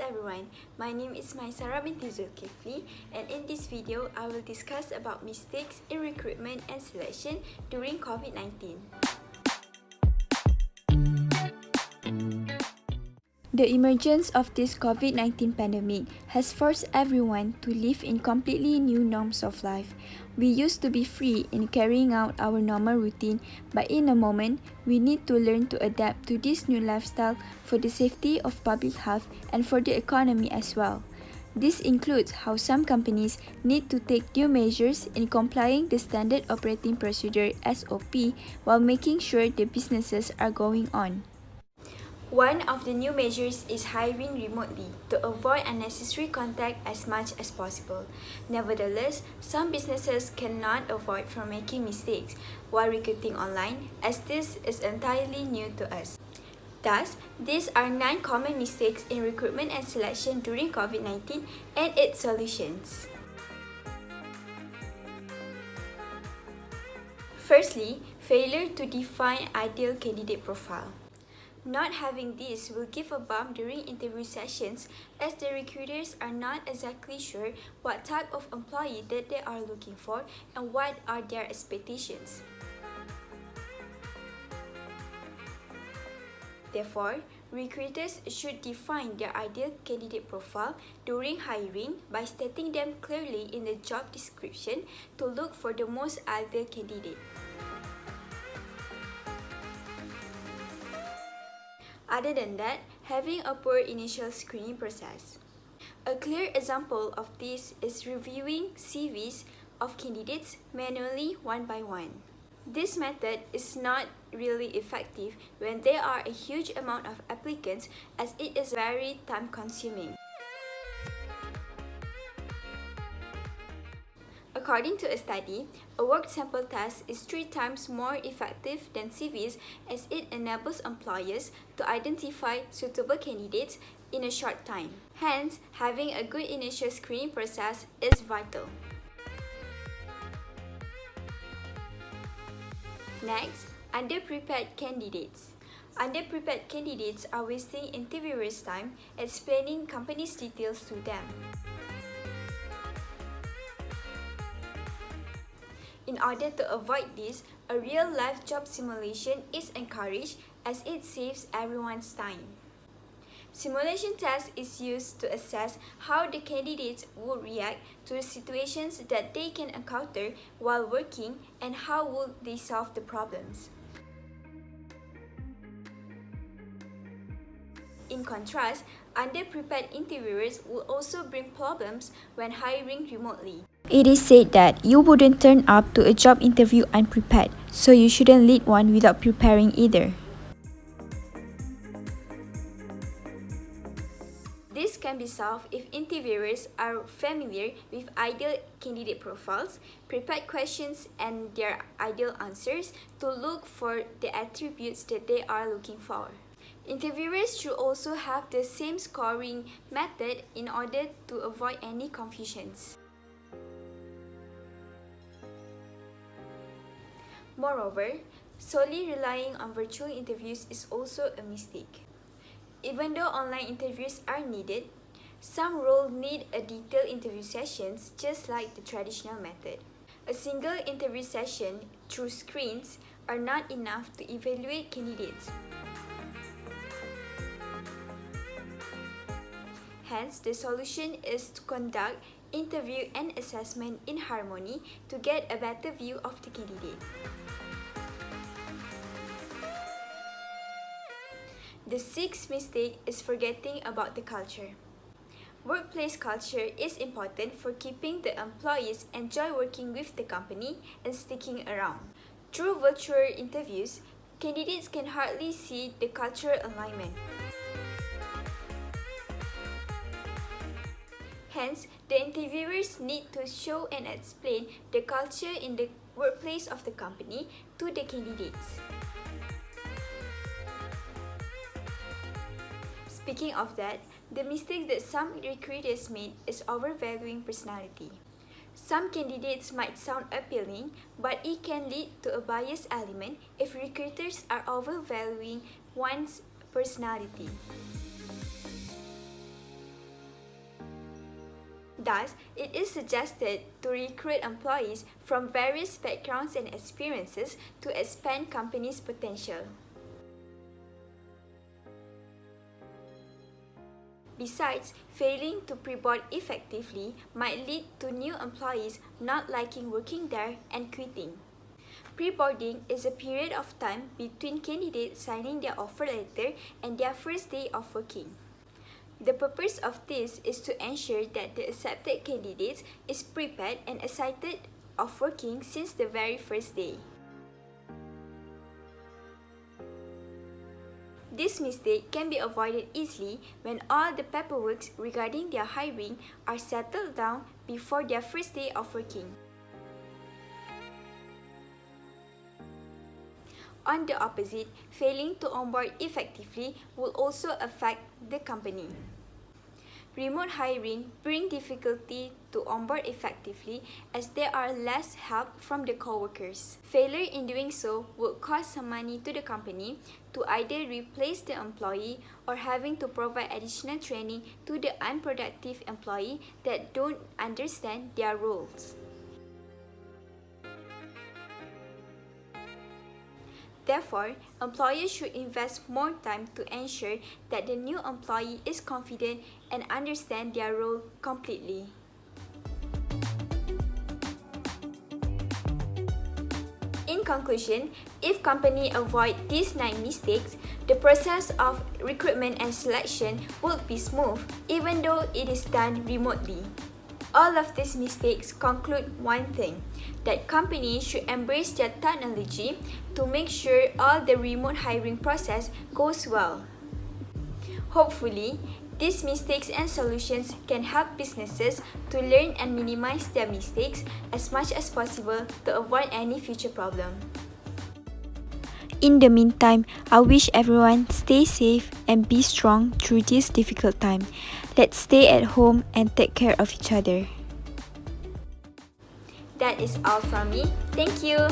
everyone, my name is Maisara binti Zulkifli, and in this video, I will discuss about mistakes in recruitment and selection during COVID-19. The emergence of this COVID-19 pandemic has forced everyone to live in completely new norms of life. We used to be free in carrying out our normal routine, but in a moment, we need to learn to adapt to this new lifestyle for the safety of public health and for the economy as well. This includes how some companies need to take new measures in complying the Standard Operating Procedure (SOP) while making sure the businesses are going on. One of the new measures is hiring remotely to avoid unnecessary contact as much as possible. Nevertheless, some businesses cannot avoid from making mistakes while recruiting online, as this is entirely new to us. Thus, these are 9 common mistakes in recruitment and selection during COVID-19 and its solutions. Firstly, failure to define ideal candidate profile. Not having this will give a bump during interview sessions, as the recruiters are not exactly sure what type of employee that they are looking for and what are their expectations. Therefore, recruiters should define their ideal candidate profile during hiring by stating them clearly in the job description to look for the most ideal candidate. Other than that, having a poor initial screening process. A clear example of this is reviewing CVs of candidates manually one by one. This method is not really effective when there are a huge amount of applicants, as it is very time-consuming. According to a study, a work sample test is 3 times more effective than CVs, as it enables employers to identify suitable candidates in a short time. Hence, having a good initial screening process is vital. Next, underprepared candidates. Underprepared candidates are wasting interviewers' time explaining company's details to them. In order to avoid this, a real-life job simulation is encouraged, as it saves everyone's time. Simulation test is used to assess how the candidates would react to the situations that they can encounter while working and how would they solve the problems. In contrast, underprepared interviewers will also bring problems when hiring remotely. It is said that you wouldn't turn up to a job interview unprepared, so you shouldn't lead one without preparing either. This can be solved if interviewers are familiar with ideal candidate profiles, prepared questions, and their ideal answers to look for the attributes that they are looking for. Interviewers should also have the same scoring method in order to avoid any confusions. Moreover, solely relying on virtual interviews is also a mistake. Even though online interviews are needed, some roles need a detailed interview sessions just like the traditional method. A single interview session through screens are not enough to evaluate candidates. Hence, the solution is to conduct interview and assessment in harmony to get a better view of the candidate. The 6th mistake is forgetting about the culture. Workplace culture is important for keeping the employees enjoy working with the company and sticking around. Through virtual interviews, candidates can hardly see the cultural alignment. Hence, the interviewers need to show and explain the culture in the workplace of the company to the candidates. Speaking of that, the mistake that some recruiters made is overvaluing personality. Some candidates might sound appealing, but it can lead to a bias element if recruiters are overvaluing one's personality. Thus, it is suggested to recruit employees from various backgrounds and experiences to expand companies' potential. Besides, failing to pre-board effectively might lead to new employees not liking working there and quitting. Pre-boarding is a period of time between candidates signing their offer letter and their first day of working. The purpose of this is to ensure that the accepted candidate is prepared and excited of working since the very first day. This mistake can be avoided easily when all the paperwork regarding their hiring are settled down before their first day of working. On the opposite, failing to onboard effectively will also affect the company. Remote hiring brings difficulty to onboard effectively as there are less help from the co-workers. Failure in doing so would cost some money to the company to either replace the employee or having to provide additional training to the unproductive employee that don't understand their roles. Therefore, employers should invest more time to ensure that the new employee is confident and understands their role completely. In conclusion, if companies avoid these 9 mistakes, the process of recruitment and selection would be smooth, even though it is done remotely. All of these mistakes conclude one thing, that companies should embrace their technology to make sure all the remote hiring process goes well. Hopefully, these mistakes and solutions can help businesses to learn and minimize their mistakes as much as possible to avoid any future problem. In the meantime, I wish everyone stay safe and be strong through this difficult time. Let's stay at home and take care of each other. That is all from me. Thank you.